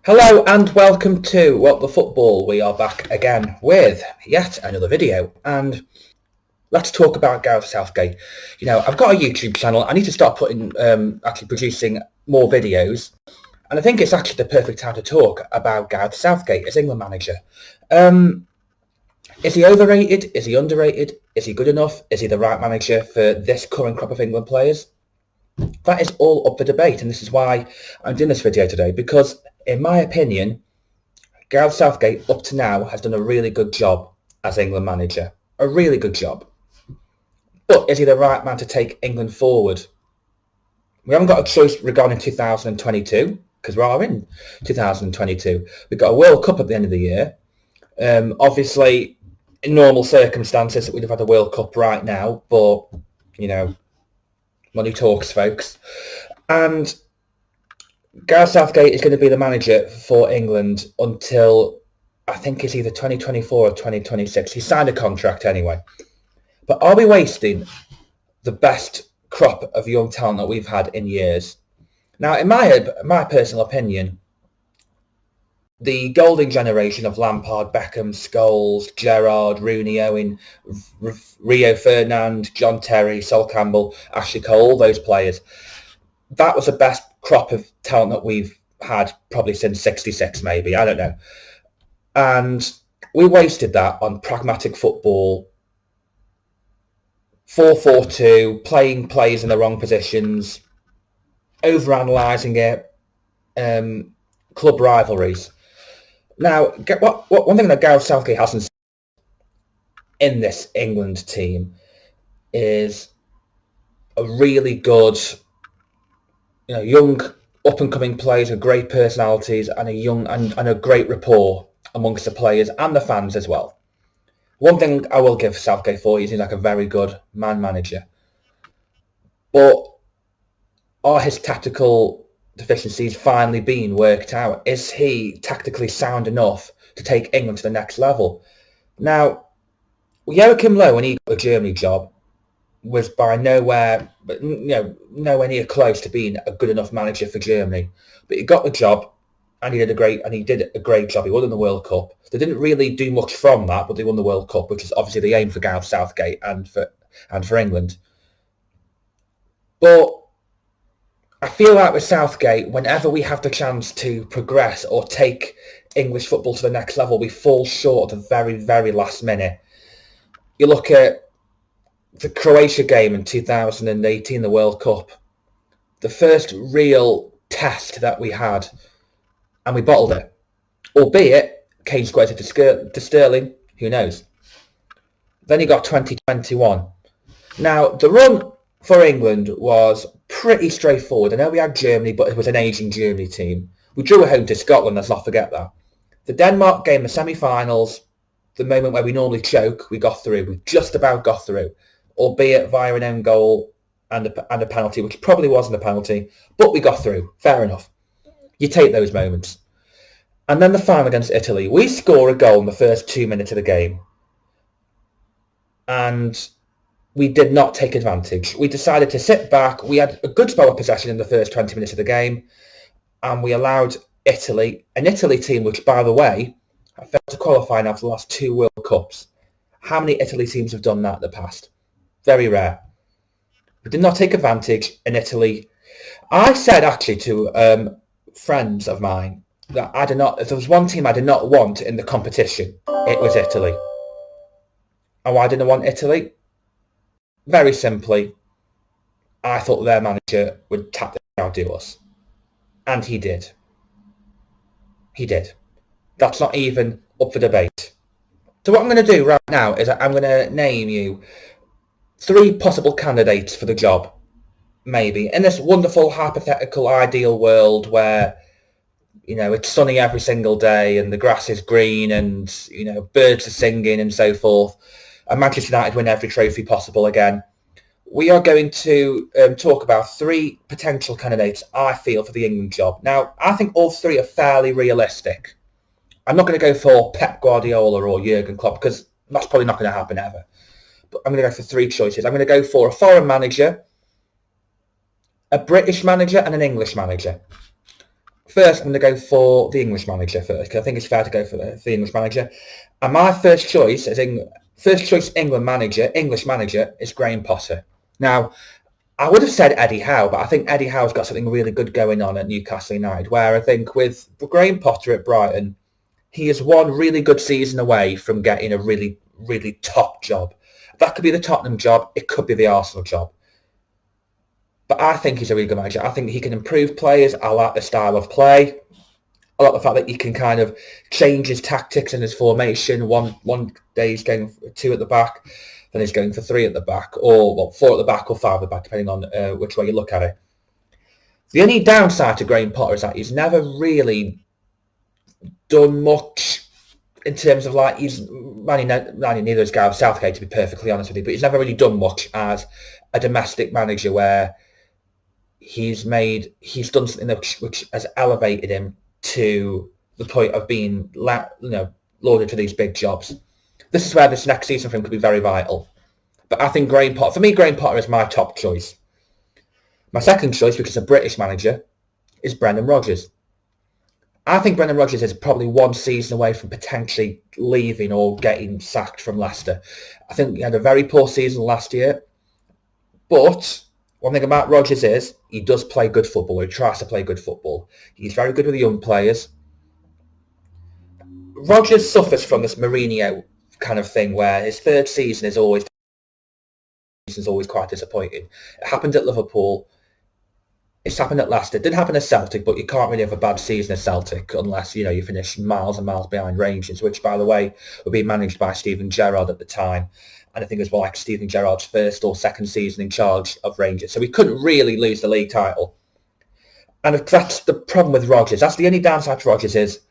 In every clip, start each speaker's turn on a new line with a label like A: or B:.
A: Hello and welcome to What the Football. We are back again with yet another video, and let's talk about Gareth Southgate. I've got a YouTube channel. I need to start actually producing more videos, and I think it's actually the perfect time to talk about Gareth Southgate as England manager. Is he overrated? Is he underrated? Is he good enough? Is he the right manager for this current crop of England players? That is all up for debate, and this is why I'm doing this video today, because in my opinion, Gareth Southgate up to now has done a really good job as England manager. A really good job. But is he the right man to take England forward? We haven't got a choice regarding 2022, because we are in 2022. We've got a World Cup at the end of the year. Obviously, in normal circumstances, we'd have had a World Cup right now, but, money talks, folks. And Gareth Southgate is going to be the manager for England until I think it's either 2024 or 2026. He signed a contract anyway. But are we wasting the best crop of young talent that we've had in years? Now, in my personal opinion, the golden generation of Lampard, Beckham, Scholes, Gerrard, Rooney, Owen, Rio Ferdinand, John Terry, Sol Campbell, Ashley Cole, all those players, that was the best crop of talent that we've had probably since 66 maybe, I don't know. And we wasted that on pragmatic football, 4-4-2, playing players in the wrong positions, overanalyzing it, club rivalries. Now, one thing that Gareth Southgate hasn't in this England team is a really good, young up-and-coming players with great personalities and a great rapport amongst the players and the fans as well. One thing I will give Southgate for, he's like a very good man manager. But are his tactical deficiencies finally being worked out? Is he tactically sound enough to take England to the next level? Now, Joachim Low, when he got the Germany job, was by nowhere near close to being a good enough manager for Germany. But he got the job, and he did a great job. He won the World Cup. They didn't really do much from that, but they won the World Cup, which is obviously the aim for Gareth Southgate and for England. But I feel like with Southgate, whenever we have the chance to progress or take English football to the next level, we fall short at the very, very last minute. You look at the Croatia game in 2018, the World Cup, the first real test that we had, and we bottled it. Albeit, Kane squares it to Sterling, who knows. Then you got 2021. Now, the run for England was pretty straightforward. I know we had Germany, but it was an ageing Germany team. We drew at home to Scotland, let's not forget that. The Denmark game, the semi-finals, the moment where we normally choke, we got through. We just about got through, albeit via an own goal and a penalty, which probably wasn't a penalty, but we got through. Fair enough. You take those moments. And then the final against Italy. We score a goal in the first 2 minutes of the game. And we did not take advantage. We decided to sit back. We had a good spell of possession in the first 20 minutes of the game. And we allowed Italy, an Italy team which, by the way, have failed to qualify now for the last 2 World Cups. How many Italy teams have done that in the past? Very rare. We did not take advantage in Italy. I said actually to friends of mine that if there was one team I did not want in the competition, it was Italy. And why didn't I want Italy? Very simply, I thought their manager would outdo us. And he did. He did. That's not even up for debate. So what I'm going to do right now is I'm going to name you 3 possible candidates for the job, maybe, in this wonderful, hypothetical, ideal world where, it's sunny every single day and the grass is green and, birds are singing and so forth, and Manchester United win every trophy possible again. We are going to talk about 3 potential candidates, I feel, for the England job. Now, I think all 3 are fairly realistic. I'm not going to go for Pep Guardiola or Jurgen Klopp, because that's probably not going to happen ever. But I'm going to go for 3 choices. I'm going to go for a foreign manager, a British manager, and an English manager. first, I'm going to go for the English manager first, because I think it's fair to go for the English manager. And my first choice, English manager, is Graham Potter. Now, I would have said Eddie Howe, but I think Eddie Howe's got something really good going on at Newcastle United, where I think with Graham Potter at Brighton, he is one really good season away from getting a really, really top job. That could be the Tottenham job. It could be the Arsenal job. But I think he's a really good manager. I think he can improve players. I like the style of play. I like the fact that he can kind of change his tactics and his formation. One day he's going for 2 at the back, then he's going for 3 at the back, or 4 at the back or 5 at the back, depending on which way you look at it. The only downside to Graham Potter is that he's never really done much in terms of like neither is Gareth Southgate, to be perfectly honest with you, but he's never really done much as a domestic manager where he's done something which has elevated him to the point of being lauded for these big jobs. This is where this next season for him could be very vital. But I think Graham Potter is my top choice. My second choice, which is a British manager, is Brendan Rodgers. I think Brendan Rodgers is probably one season away from potentially leaving or getting sacked from Leicester. I think he had a very poor season last year. But one thing about Rodgers is he does play good football. He tries to play good football. He's very good with the young players. Rodgers suffers from this Mourinho kind of thing where his third season is always quite disappointing. It happened at Liverpool. It's happened at Leicester. It didn't happen at Celtic, but you can't really have a bad season at Celtic unless, you finish miles and miles behind Rangers, which, by the way, were being managed by Steven Gerrard at the time. And I think it was like Steven Gerrard's first or second season in charge of Rangers. So he couldn't really lose the league title. And that's the problem with Rodgers. That's the only downside to Rodgers is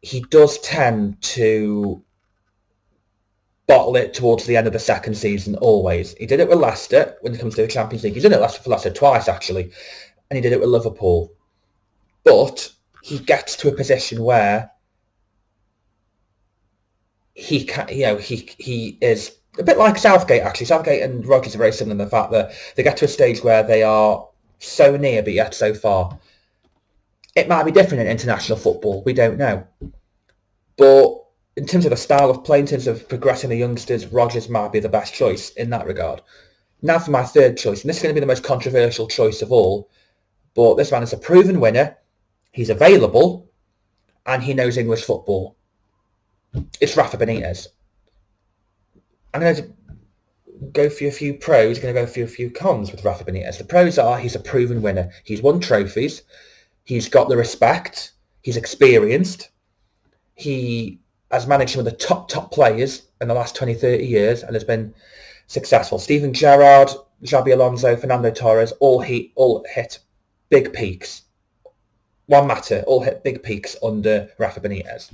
A: he does tend to bottle it towards the end of the second season always. He did it with Leicester when it comes to the Champions League. He's done it for Leicester twice, actually. And he did it with Liverpool. But he gets to a position where he is a bit like Southgate, actually. Southgate and Rodgers are very similar in the fact that they get to a stage where they are so near but yet so far. It might be different in international football. We don't know. But in terms of the style of play, in terms of progressing the youngsters, Rodgers might be the best choice in that regard. Now for my third choice, and this is going to be the most controversial choice of all, but this man is a proven winner, he's available, and he knows English football. It's Rafa Benitez. I'm going to go for a few pros, I'm going to go for a few cons with Rafa Benitez. The pros are he's a proven winner. He's won trophies, he's got the respect, he's experienced, he has managed some of the top players in the last 20, 30 years and has been successful. Steven Gerrard, Xabi Alonso, Fernando Torres all hit big peaks. Juan Mata all hit big peaks under Rafa Benitez.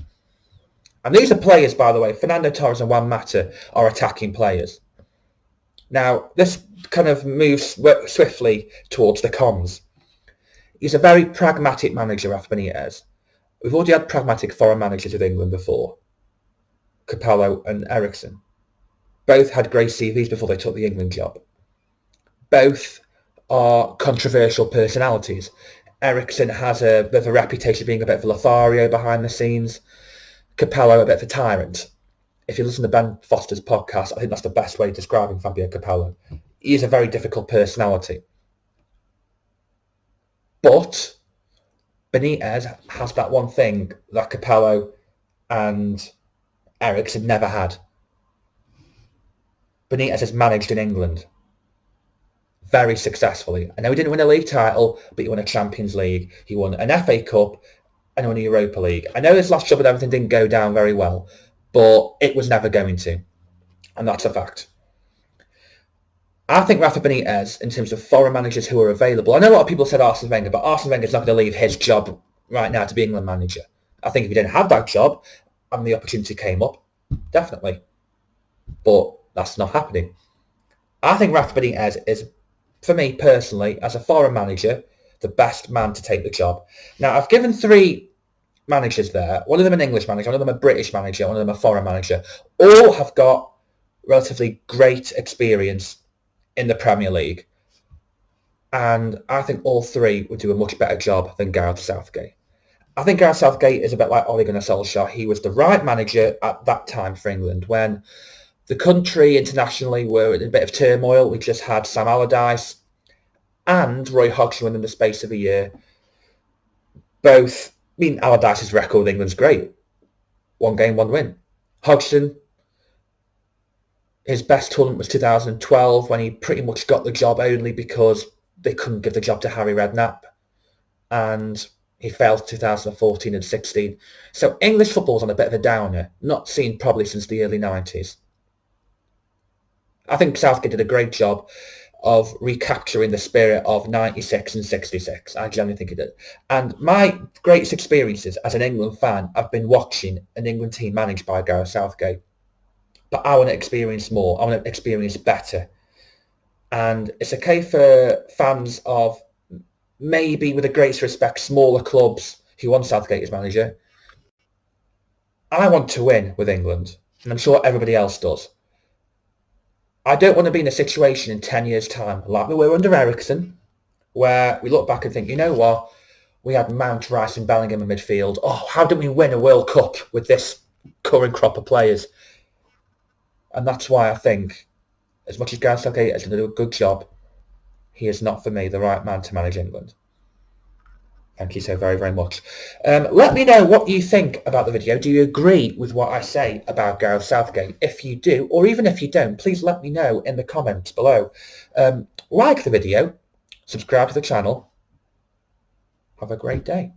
A: And these are players, by the way, Fernando Torres and Juan Mata are attacking players. Now, this kind of moves swiftly towards the cons. He's a very pragmatic manager, Rafa Benitez. We've already had pragmatic foreign managers with England before. Capello and Ericsson. Both had great CVs before they took the England job. Both are controversial personalities. Ericsson has a bit of a reputation of being a bit of a Lothario behind the scenes. Capello a bit of a tyrant. If you listen to Ben Foster's podcast, I think that's the best way of describing Fabio Capello. He is a very difficult personality. But Benitez has that one thing that Capello and Ericsson never had. Benitez has managed in England very successfully. I know he didn't win a league title, but he won a Champions League. He won an FA Cup and won a Europa League. I know his last job and everything didn't go down very well, but it was never going to. And that's a fact. I think Rafa Benitez, in terms of foreign managers who are available, I know a lot of people said Arsene Wenger, but Arsene Wenger's not going to leave his job right now to be England manager. I think if he didn't have that job and the opportunity came up, definitely. But that's not happening. I think Rafa Benitez is, for me personally, as a foreign manager, the best man to take the job. Now, I've given 3 managers there. One of them an English manager, one of them a British manager, one of them a foreign manager. All have got relatively great experience in the Premier League. And I think all 3 would do a much better job than Gareth Southgate. I think Gareth Southgate is a bit like Ole Gunnar Solskjaer. He was the right manager at that time for England when the country internationally were in a bit of turmoil. We just had Sam Allardyce and Roy Hodgson in the space of a year. Both, I mean, Allardyce's record with England's great. 1 game, 1 win. Hodgson, his best tournament was 2012 when he pretty much got the job only because they couldn't give the job to Harry Redknapp. And he failed 2014 and 16. So English football's on a bit of a downer, not seen probably since the early 90s. I think Southgate did a great job of recapturing the spirit of 96 and 66. I genuinely think he did. And my greatest experiences as an England fan have been watching an England team managed by Gareth Southgate. But I want to experience more. I want to experience better. And it's okay for fans of maybe, with the greatest respect, smaller clubs who want Southgate as manager. I want to win with England, and I'm sure everybody else does. I don't want to be in a situation in 10 years' time, like we were under Ericsson, where we look back and think, you know what, we had Mount, Rice and Bellingham in midfield. Oh, how did we win a World Cup with this current crop of players? And that's why I think, as much as Gareth Southgate has done a good job, he is not, for me, the right man to manage England. Thank you so very, very much. Let me know what you think about the video. Do you agree with what I say about Gareth Southgate? If you do, or even if you don't, please let me know in the comments below. Like the video, subscribe to the channel. Have a great day.